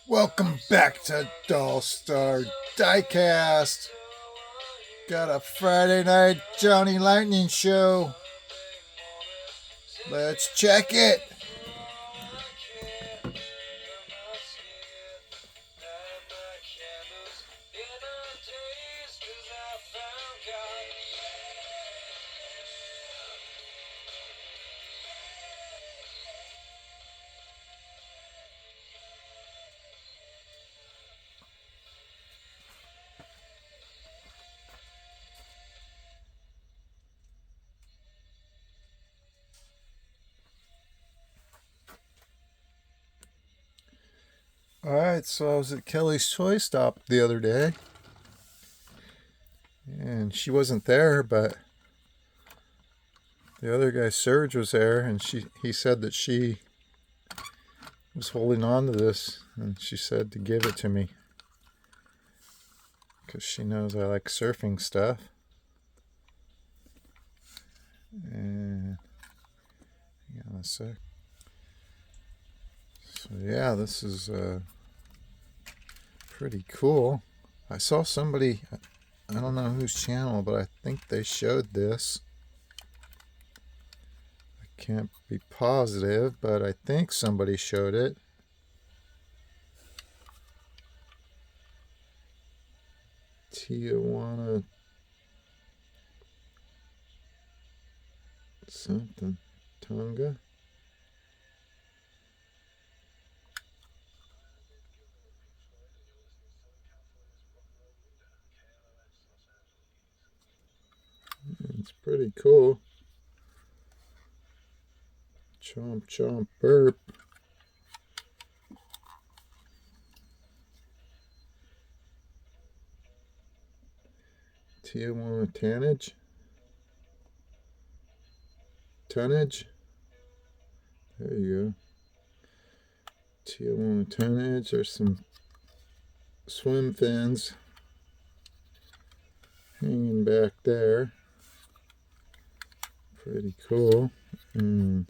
Welcome back to Doll Star Diecast. Got a Friday night Johnny Lightning show. Let's check it. Alright, so I was at Kelly's Toy Stop the other day. And she wasn't there, but the other guy, Serge, was there, and he said that she was holding on to this, and she said to give it to me. Because she knows I like surfing stuff. And hang on a sec. So yeah, this is pretty cool. I saw somebody, I don't know whose channel, but I think they showed this. I can't be positive, but I think somebody showed it. Tijuana something, Tonga. It's pretty cool. Chomp chomp burp. Tijuana tonnage. There you go. Tijuana tonnage. There's some swim fins hanging back there. Pretty cool. And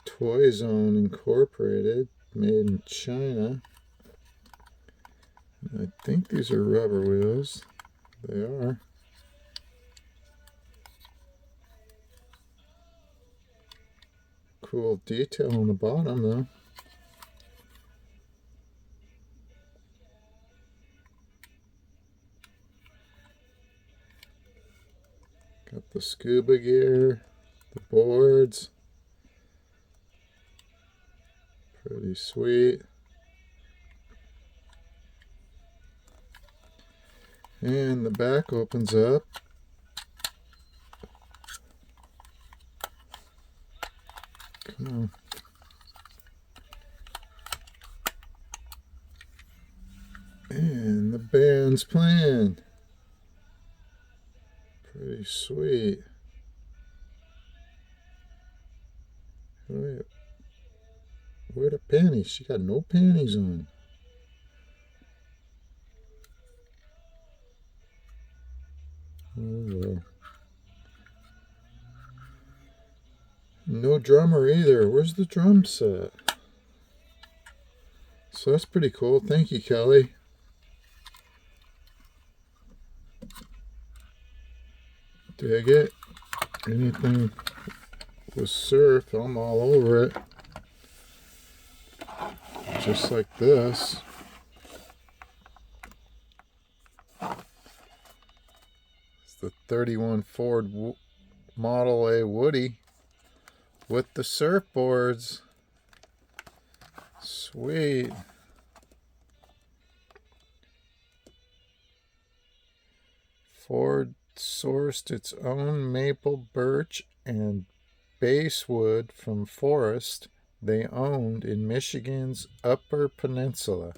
Toy Zone Incorporated, made in China. I think these are rubber wheels. They are. Cool detail on the bottom though. Got the scuba gear, the boards. Pretty sweet. And the back opens up. Come on. And the band's playing. Pretty sweet. Wait, where are the panties? She got no panties on. Oh well. No drummer either. Where's the drum set? So that's pretty cool. Thank you, Kelly. Dig it. Anything with surf, I'm all over it. Just like this. It's the 31 Ford Model A Woody with the surfboards. Sweet. Ford sourced its own maple, birch, and basswood from forest they owned in Michigan's Upper Peninsula.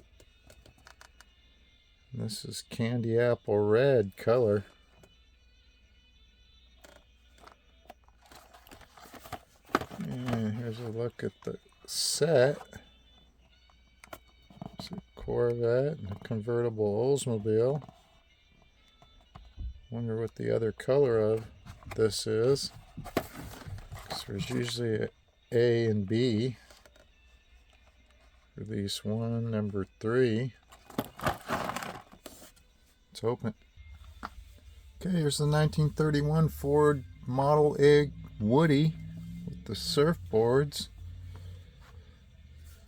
This is candy apple red color. And here's a look at the set. It's a Corvette and a convertible Oldsmobile. Wonder what the other color of this is. Because there's usually a and B. Release 1, number 3. Let's open. Okay, here's the 1931 Ford Model A Woody with the surfboards,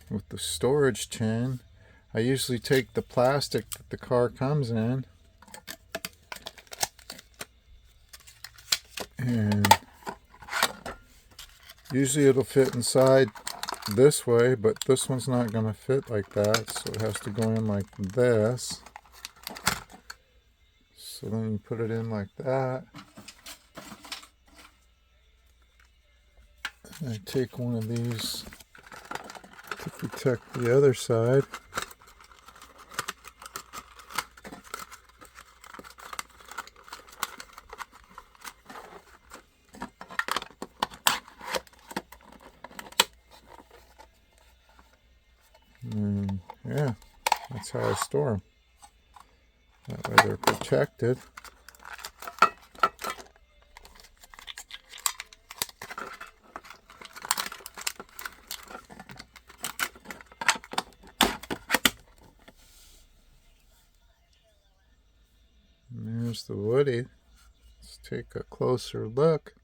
with the storage tin. I usually take the plastic that the car comes in and usually it'll fit inside this way, but this one's not going to fit like that, so it has to go in like this. So then you put it in like that. And I take one of these to protect the other side. And yeah, that's how I store them. That way they're protected. And there's the Woody. Let's take a closer look.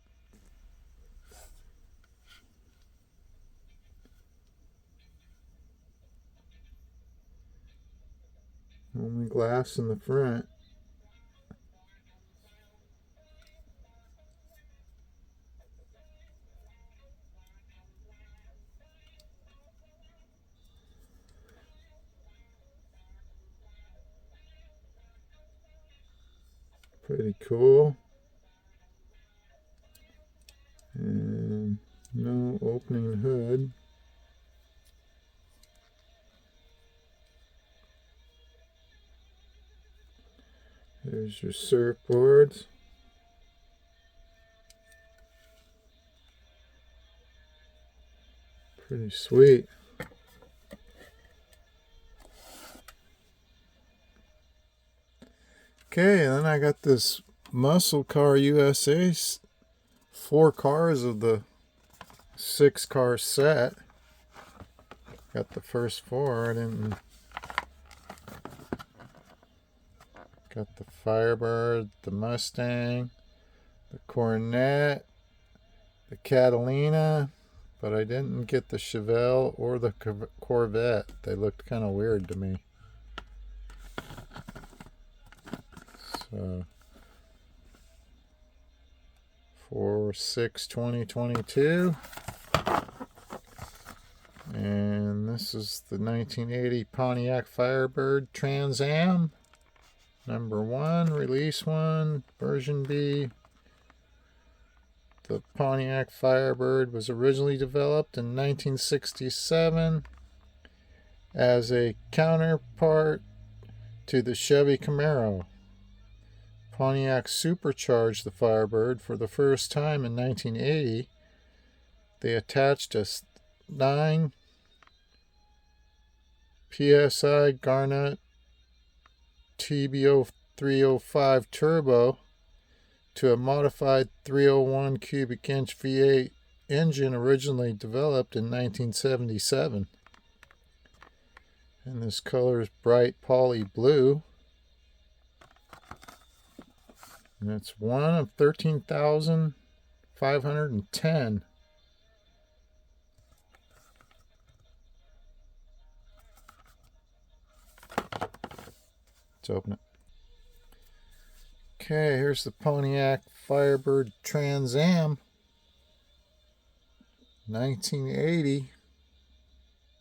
Only glass in the front. Pretty cool. And no opening hood. There's your surfboards. Pretty sweet. Okay, then I got this Muscle Car USA, 4 cars of the 6-car set. Got the first 4. I didn't. Got the Firebird, the Mustang, the Coronet, the Catalina, but I didn't get the Chevelle or the Corvette. They looked kind of weird to me. So 4/6/2022, and this is the 1980 Pontiac Firebird Trans Am, number 1, release 1, version B. The Pontiac Firebird was originally developed in 1967 as a counterpart to the Chevy Camaro. Pontiac supercharged the Firebird for the first time in 1980. They attached a 9 PSI Garnet TBO 305 turbo to a modified 301 cubic inch V8 engine originally developed in 1977. And this color is bright poly blue. And it's one of 13,510. Let's open it. Okay, here's the Pontiac Firebird Trans Am, 1980.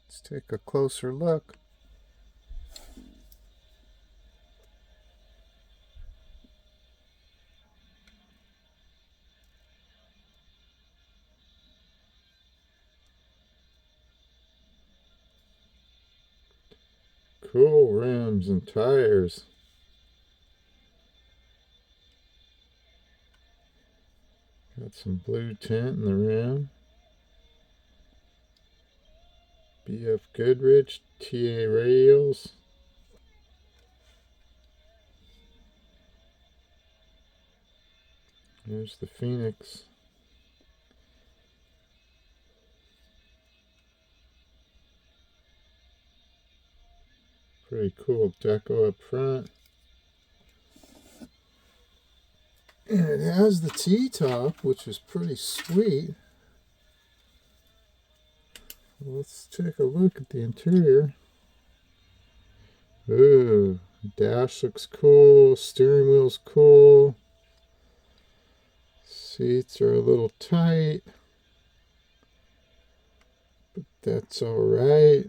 Let's take a closer look. Cool rims and tires. Got some blue tint in the rim. BF Goodrich TA radials. Here's the Phoenix. Pretty cool deco up front. And it has the T-top, which is pretty sweet. Let's take a look at the interior. Ooh, dash looks cool. Steering wheel's cool. Seats are a little tight, but that's all right.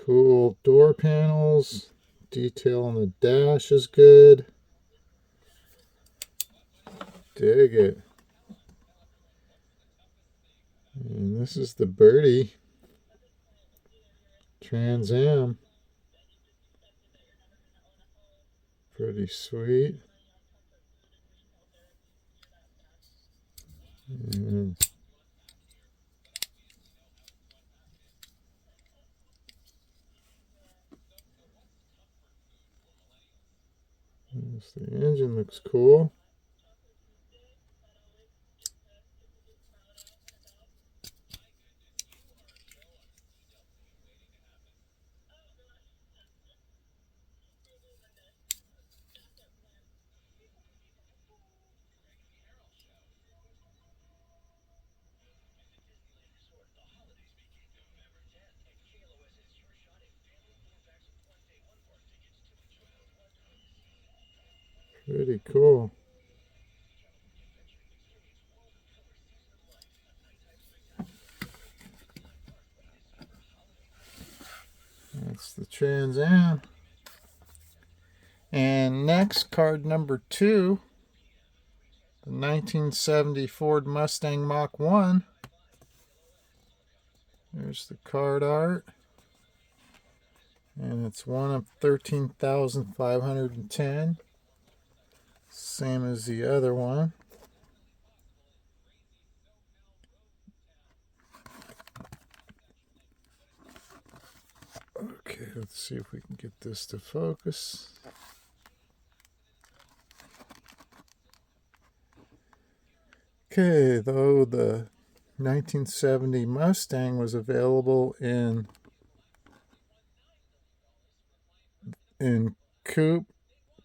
Cool door panels. Detail on the dash is good. Dig it. And this is the Birdie Trans Am. Pretty sweet. And the engine looks cool. Pretty cool. That's the Trans Am. And next, card number 2, the 1970 Ford Mustang Mach 1. There's the card art. And it's one of 13,510. Same as the other one. Okay, let's see if we can get this to focus. Okay, though the 1970 Mustang was available in coupe,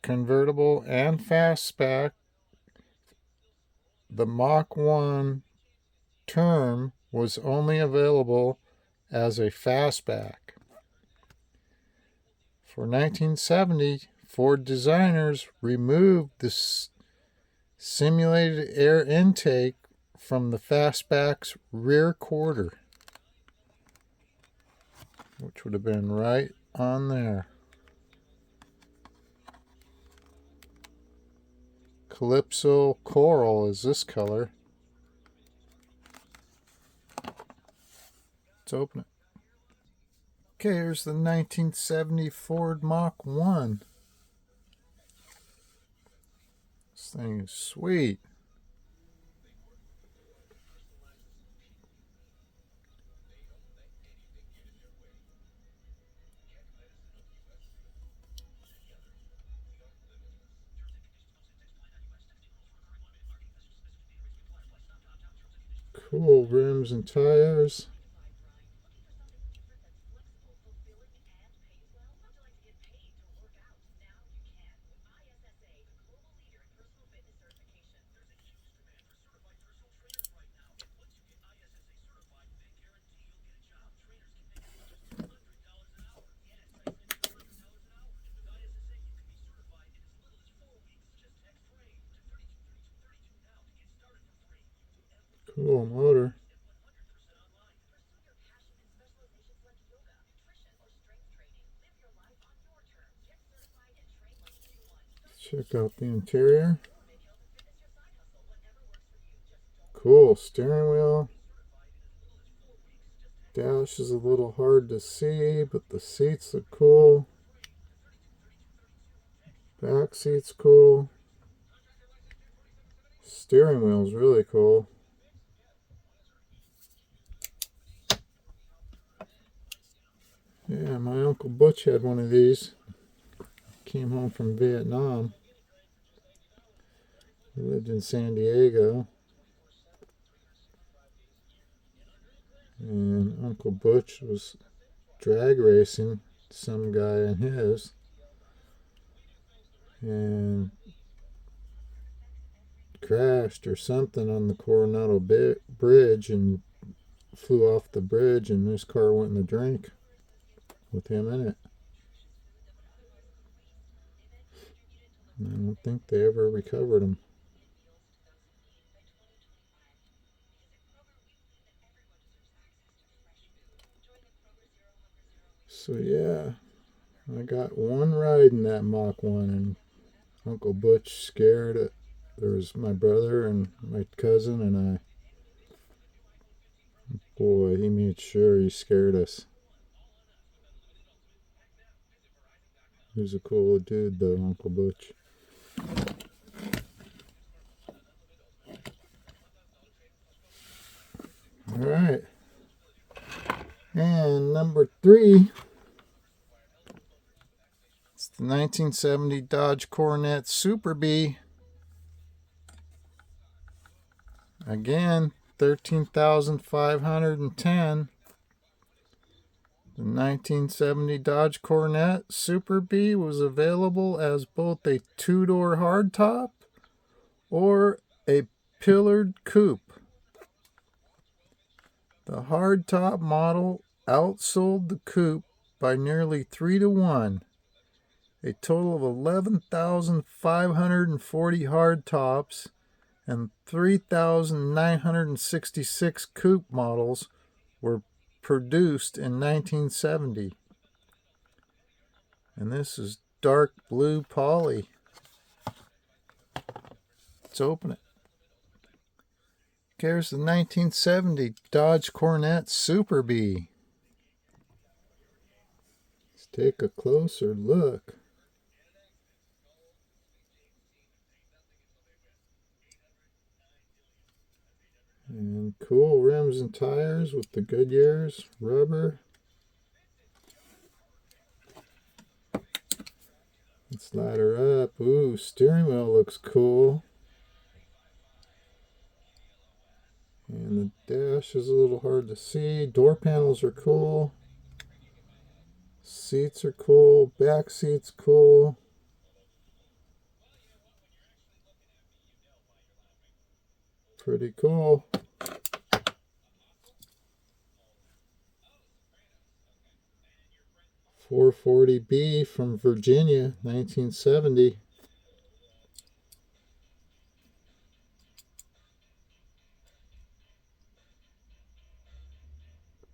convertible, and fastback, the Mach 1 term was only available as a fastback. For 1970, Ford designers removed this simulated air intake from the fastback's rear quarter, which would have been right on there. Calypso Coral is this color. Let's open it. Okay, here's the 1970 Ford Mach 1. This thing is sweet. Cool rims and tires. Cool motor. Check out the interior. Cool steering wheel. Dash is a little hard to see, but the seats look cool. Back seat's cool. Steering wheel's really cool. Yeah, my Uncle Butch had one of these. Came home from Vietnam. He lived in San Diego. And Uncle Butch was drag racing some guy in his, and crashed or something on the Coronado Bridge and flew off the bridge, and his car went in the drink with him in it. And I don't think they ever recovered him. So yeah, I got one ride in that Mach 1, and Uncle Butch scared it. There was my brother and my cousin and I. Boy, he made sure he scared us. He was a cool dude though, Uncle Butch. Alright. And number 3, it's the 1970 Dodge Coronet Super Bee. Again, 13,510. The 1970 Dodge Coronet Super Bee was available as both a two-door hardtop or a pillared coupe. The hardtop model outsold the coupe by nearly 3-to-1. A total of 11,540 hardtops and 3,966 coupe models were produced in 1970. And this is dark blue poly. Let's open it. Here's the 1970 Dodge Coronet Super Bee. Let's take a closer look. And cool rims and tires with the Goodyears, rubber. Let's light her up. Ooh, steering wheel looks cool. And the dash is a little hard to see. Door panels are cool. Seats are cool. Back seats cool. Pretty cool. .440B from Virginia, 1970.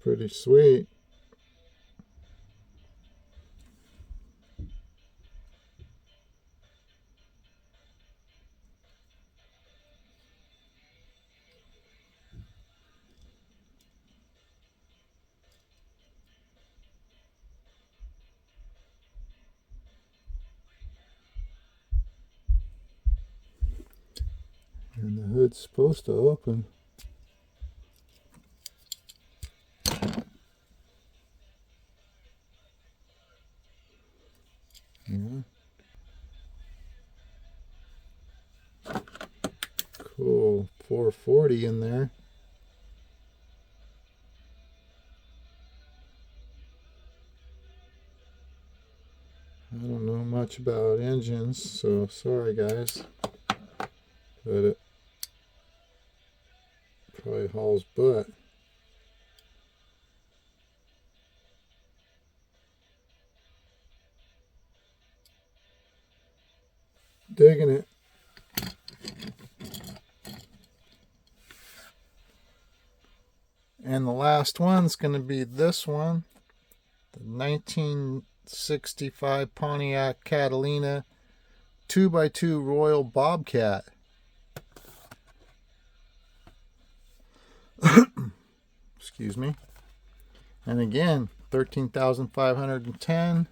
Pretty sweet. And the hood's supposed to open. Yeah. Cool. 440 in there. I don't know much about engines, so sorry guys. But it probably hauls butt. Digging it. And the last one's going to be this one. The 1965 Pontiac Catalina 2x2 Royal Bobcat. Excuse me. And again, 13,510.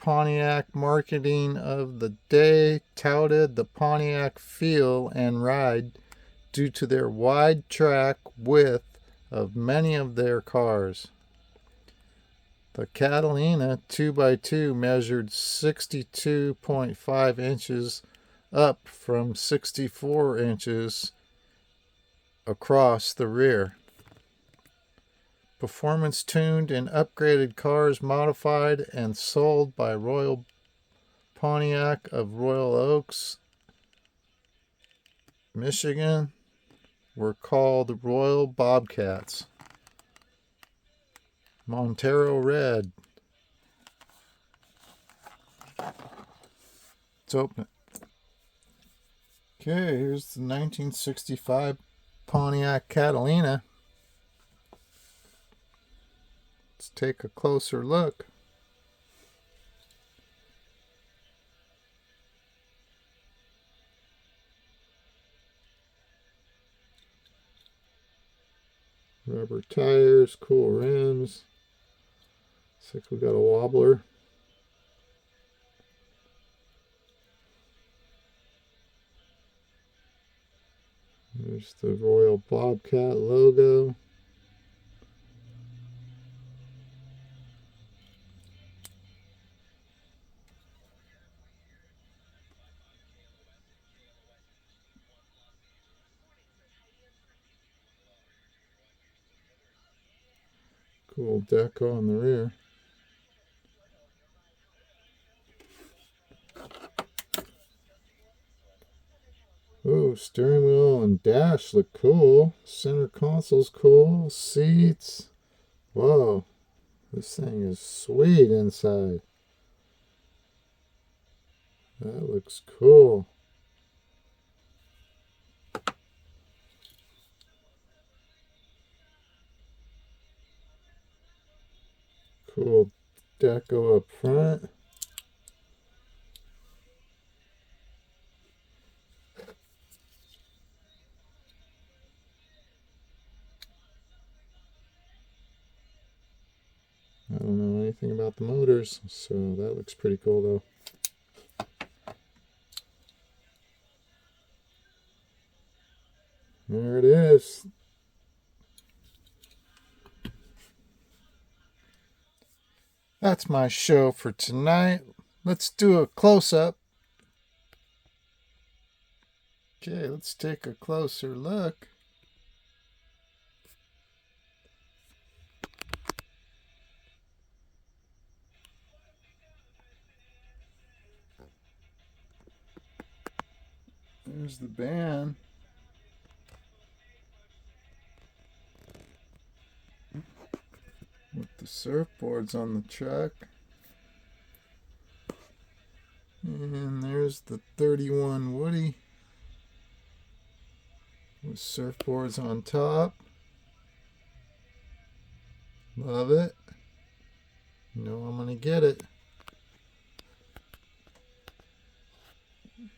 Pontiac marketing of the day touted the Pontiac feel and ride due to their wide track width of many of their cars. The Catalina 2x2 measured 62.5 inches up from 64 inches across the rear. Performance tuned and upgraded cars modified and sold by Royal Pontiac of Royal Oaks, Michigan, were called Royal Bobcats. Montero Red. Let's open it. Okay, here's the 1965 Pontiac Catalina. Let's take a closer look. Rubber tires, cool rims. Looks like we got a wobbler. There's the Royal Bobcat logo. Cool deco on the rear. Oh, steering wheel and dash look cool. Center console's cool. Seats. Whoa. This thing is sweet inside. That looks cool. Cool deco up front. I don't know anything about the motors, so that looks pretty cool though. There it is. That's my show for tonight. Let's do a close-up. Okay, let's take a closer look. There's the band. With the surfboards on the truck. And there's the 31 Woody with surfboards on top. Love it. You know I'm gonna get it.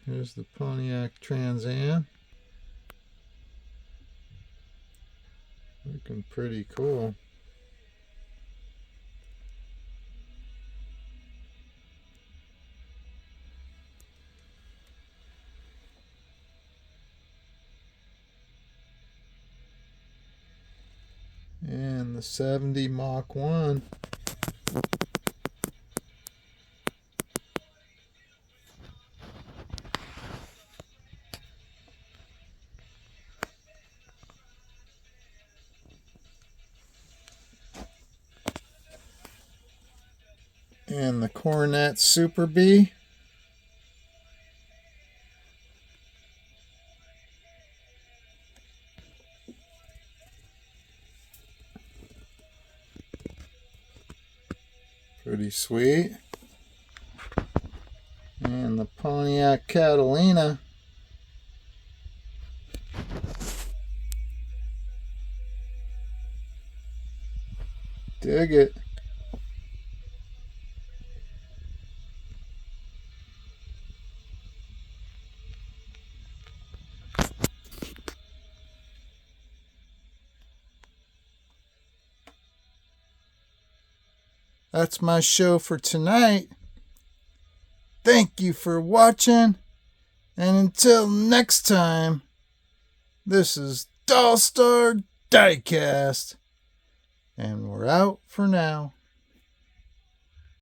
Here's the Pontiac Trans Am. Looking pretty cool. And the 70 Mach 1. And the Coronet Super B. Pretty sweet. And the Pontiac Catalina. Dig it. That's my show for tonight. Thank you for watching. And until next time, this is Dollstar Diecast. And we're out for now.